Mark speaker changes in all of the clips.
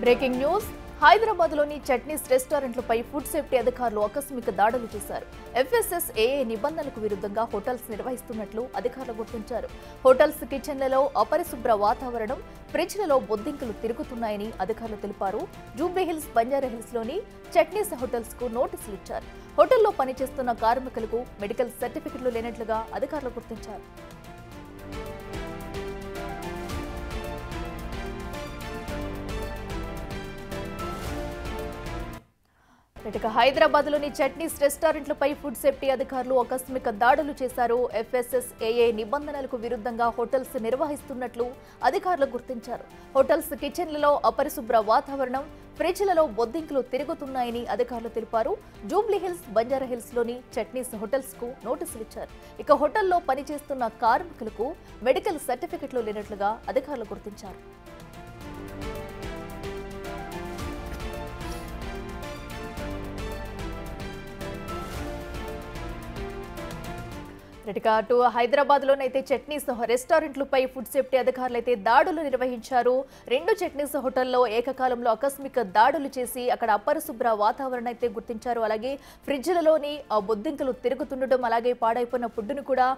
Speaker 1: Breaking news హైదరాబాద్లోని chutneys రెస్టారెంట్లపై food safety అధికారులు ఆకస్మిక దాడులు చేశారు. FSSAI నిబంధనలకు విరుద్ధంగా హోటల్స్ నిర్వహిస్తున్నట్లు అధికారులు గుర్తించారు. హోటల్స్ కిచెన్లలో అపరిశుభ్ర వాతావరణం, ఫ్రిడ్జ్లలో బొద్దింకలు తిరుగుతున్నాయని అధికారులు తెలిపారు. జూబ్లీహిల్స్, బంజారాహిల్స్లోని చట్నీస్ హోటల్స్ కు నోటీసులు ఇచ్చారు. హోటల్లో పనిచేస్తున్న కార్మికులకు మెడికల్ సర్టిఫికెట్లు లేనట్లుగా అధికారులు గుర్తించారు. హైదరాబాద్లోని చట్నీస్ రెస్టారెంట్లపై ఫుడ్ సేఫ్టీ అధికారులు ఆకస్మిక దాడులు చేశారు. FSSAI నిబంధనలకు విరుద్ధంగా హోటల్స్ నిర్వహిస్తున్నట్లు అధికారులు గుర్తించారు. హోటల్స్ కిచెన్లలో అపరిశుభ్ర వాతావరణం, ఫ్రిడ్జ్లలో బొద్దింకలు తిరుగుతున్నాయని అధికారులు తెలిపారు. జూబ్లీహిల్స్, బంజారాహిల్స్లోని చట్నీస్ హోటల్స్ కు నోటీసులు ఇచ్చారు. ఇక హోటల్లో పనిచేస్తున్న కార్మికులకు మెడికల్ సర్టిఫికెట్లు లేనట్లుగా అధికారులు గుర్తించారు. అటు హైదరాబాద్లోనైతే చట్నీస్ రెస్టారెంట్లపై ఫుడ్ సేఫ్టీ అధికారులు అయితే దాడులు నిర్వహించారు. 2 చట్నీస్ హోటల్లో ఏకకాలంలో ఆకస్మిక దాడులు చేసి అక్కడ అపరిశుభ్ర వాతావరణం అయితే గుర్తించారు. అలాగే ఫ్రిడ్జ్లలోని బొద్దింకలు తిరుగుతుండడం, అలాగే పాడైపోయిన ఫుడ్ను కూడా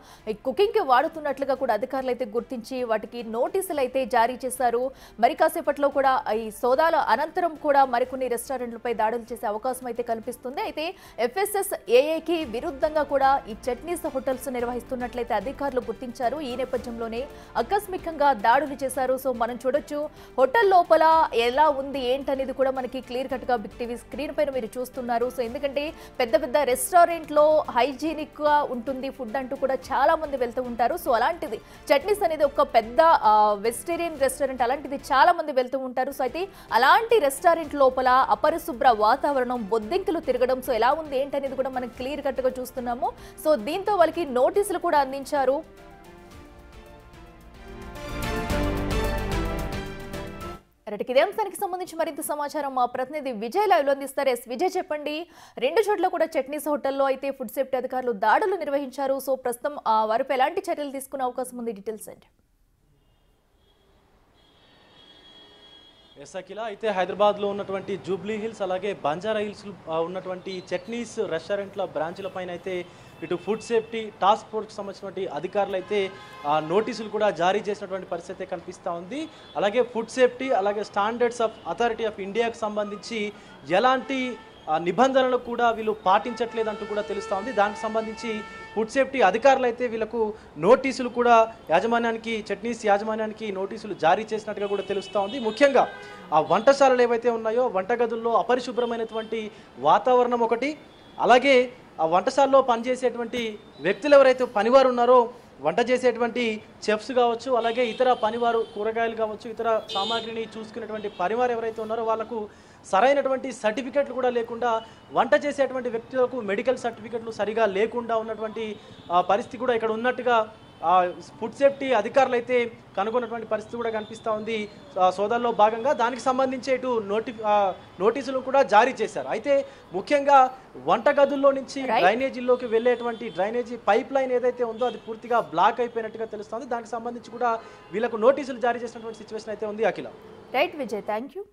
Speaker 1: కుకింగ్ కి వాడుతున్నట్లుగా కూడా అధికారులు అయితే గుర్తించి వాటికి నోటీసులు అయితే జారీ చేశారు. మరి కాసేపట్లో కూడా ఈ సోదాల అనంతరం కూడా మరికొన్ని రెస్టారెంట్లపై దాడులు చేసే అవకాశం అయితే కనిపిస్తుంది. అయితే FSSAIకి విరుద్ధంగా కూడా ఈ చట్నీస్ హోటల్స్ నిర్వహిస్తున్నట్లయితే అధికారులు గుర్తించారు. ఈ నేపథ్యంలోనే ఆకస్మికంగా దాడులు చేశారు. సో మనం చూడొచ్చు హోటల్ లోపల ఎలా ఉంది ఏంటనేది కూడా మనకి క్లియర్ కట్ గా బిగ్ టీవీ స్క్రీన్ పైన మీరు చూస్తున్నారు. సో ఎందుకంటే పెద్ద పెద్ద రెస్టారెంట్ లో హైజీనిక్ గా ఉంటుంది ఫుడ్ అంటూ కూడా చాలా మంది వెళ్తూ ఉంటారు. సో అలాంటిది చట్నీస్ అనేది ఒక పెద్ద వెజిటేరియన్ రెస్టారెంట్, అలాంటిది చాలా మంది వెళ్తూ ఉంటారు. సో అయితే అలాంటి రెస్టారెంట్ లోపల అపరిశుభ్ర వాతావరణం, బొద్దింకలు తిరగడం, సో ఎలా ఉంది ఏంటనేది కూడా మనం క్లియర్ కట్ గా చూస్తున్నాము. సో దీంతో వాళ్ళకి నోటీసులు కూడా అందించారు. ఇదే అంశానికి సంబంధించి మరింత సమాచారం మా ప్రతినిధి విజయ్ లైవ్ లో అందిస్తారు. విజయ్, చెప్పండి. 2 చోట్ల కూడా చట్నీస్ హోటల్లో అయితే ఫుడ్ సేఫ్టీ అధికారులు దాడులు నిర్వహించారు. సో ప్రస్తుతం వారిపై ఎలాంటి చర్యలు తీసుకునే అవకాశం ఉంది? డీటెయిల్స్ ఏంటి?
Speaker 2: అఖిల, అయితే హైదరాబాద్లో ఉన్నటువంటి జూబ్లీ హిల్స్ అలాగే బంజారా హిల్స్ ఉన్నటువంటి చట్నీస్ రెస్టారెంట్ల బ్రాంచ్ల పైన అయితే ఇటు ఫుడ్ సేఫ్టీ టాస్క్ ఫోర్స్కి సంబంధించినటువంటి అధికారులు అయితే నోటీసులు కూడా జారీ చేసినటువంటి పరిస్థితి కనిపిస్తూ ఉంది. అలాగే ఫుడ్ సేఫ్టీ అలాగే స్టాండర్డ్స్ ఆఫ్ అథారిటీ ఆఫ్ ఇండియాకు సంబంధించి ఎలాంటి నిబంధనలు కూడా వీళ్ళు పాటించట్లేదంటూ కూడా తెలుస్తూ ఉంది. దానికి సంబంధించి ఫుడ్ సేఫ్టీ అధికారులు అయితే వీళ్ళకు నోటీసులు కూడా చట్నీస్ యాజమాన్యానికి నోటీసులు జారీ చేసినట్టుగా కూడా తెలుస్తూ ఉంది. ముఖ్యంగా ఆ వంటశాలలు ఏవైతే ఉన్నాయో వంటగదుల్లో అపరిశుభ్రమైనటువంటి వాతావరణం ఒకటి, అలాగే ఆ వంటశాలలో పనిచేసేటువంటి వ్యక్తులు ఎవరైతే పనివారు ఉన్నారో వంట చేసేటువంటి చెఫ్స్ కావచ్చు, అలాగే ఇతర పనివారు కూరగాయలు కావచ్చు, ఇతర సామాగ్రిని చూసుకునేటువంటి పనివారు ఎవరైతే ఉన్నారో వాళ్ళకు సరైనటువంటి సర్టిఫికెట్లు కూడా లేకుండా, వంట చేసేటువంటి వ్యక్తులకు మెడికల్ సర్టిఫికెట్లు సరిగా లేకుండా ఉన్నటువంటి పరిస్థితి కూడా ఇక్కడ ఉన్నట్టుగా ఫుడ్ సేఫ్టీ అధికారులు అయితే కనుగొన్నటువంటి పరిస్థితి కూడా కనిపిస్తూ ఉంది. సోదాల్లో భాగంగా దానికి సంబంధించి ఇటు నోటీసులు కూడా జారీ చేశారు. అయితే ముఖ్యంగా వంటగదుల్లో నుంచి డ్రైనేజీల్లోకి వెళ్ళేటువంటి డ్రైనేజీ పైప్ లైన్ ఏదైతే ఉందో అది పూర్తిగా బ్లాక్ అయిపోయినట్టుగా తెలుస్తుంది. దానికి సంబంధించి కూడా వీళ్ళకు నోటీసులు జారీ చేసినటువంటి సిచ్యువేషన్ అయితే ఉంది. Akhila.
Speaker 1: Right Vijay, thank you.